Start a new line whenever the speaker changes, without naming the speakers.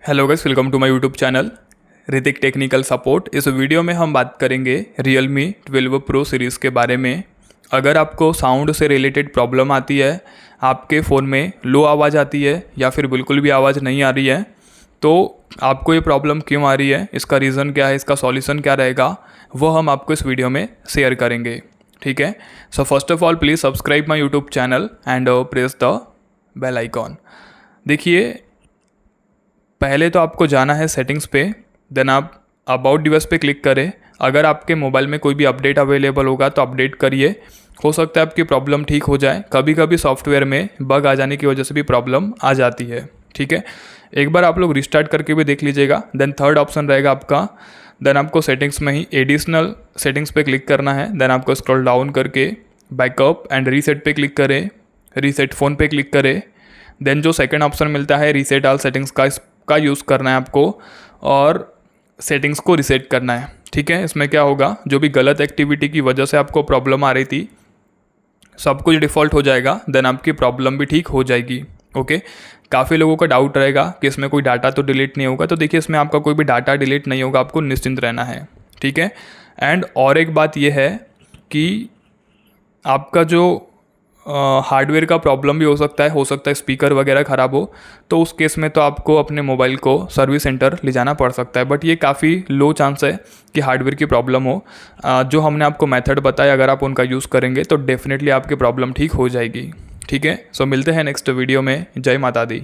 Hello guys, welcome to my YouTube channel Hritik technical support. इस video में हम बात करेंगे Realme 12 Pro सीरीज़ के बारे में। अगर आपको साउंड से रिलेटेड प्रॉब्लम आती है, आपके फ़ोन में लो आवाज़ आती है या फिर बिल्कुल भी आवाज़ नहीं आ रही है, तो आपको ये प्रॉब्लम क्यों आ रही है, इसका रीज़न क्या है, इसका सॉल्यूशन क्या रहेगा, वो हम आपको इस वीडियो में शेयर करेंगे। ठीक है। So first of all please subscribe my YouTube channel and press the bell icon. देखिए, पहले तो आपको जाना है सेटिंग्स पे, देन आप अबाउट डिवाइस पे क्लिक करें। अगर आपके मोबाइल में कोई भी अपडेट अवेलेबल होगा तो अपडेट करिए, हो सकता है आपकी प्रॉब्लम ठीक हो जाए। कभी कभी सॉफ्टवेयर में बग आ जाने की वजह से भी प्रॉब्लम आ जाती है। ठीक है, एक बार आप लोग रिस्टार्ट करके भी देख लीजिएगा। देन थर्ड ऑप्शन रहेगा आपका, देन आपको सेटिंग्स में ही एडिशनल सेटिंग्स पे क्लिक करना है। देन आपको स्क्रॉल डाउन करके बैकअप एंड रीसेट पे क्लिक करें, रीसेट फ़ोन पे क्लिक करें। देन जो सेकंड ऑप्शन मिलता है रीसेट ऑल सेटिंग्स का यूज़ करना है आपको और सेटिंग्स को रीसेट करना है। ठीक है, इसमें क्या होगा, जो भी गलत एक्टिविटी की वजह से आपको प्रॉब्लम आ रही थी सब कुछ डिफ़ॉल्ट हो जाएगा, देन आपकी प्रॉब्लम भी ठीक हो जाएगी। ओके, काफ़ी लोगों का डाउट रहेगा कि इसमें कोई डाटा तो डिलीट नहीं होगा, तो देखिए इसमें आपका कोई भी डाटा डिलीट नहीं होगा, आपको निश्चिंत रहना है। ठीक है, एंड और एक बात यह है कि आपका जो हार्डवेयर का प्रॉब्लम भी हो सकता है स्पीकर वगैरह ख़राब हो, तो उस केस में तो आपको अपने मोबाइल को सर्विस सेंटर ले जाना पड़ सकता है। बट ये काफ़ी लो चांस है कि हार्डवेयर की प्रॉब्लम हो। जो हमने आपको मेथड बताया, अगर आप उनका यूज़ करेंगे तो डेफिनेटली आपकी प्रॉब्लम ठीक हो जाएगी। ठीक है, सो मिलते हैं नेक्स्ट वीडियो में। जय माता दी।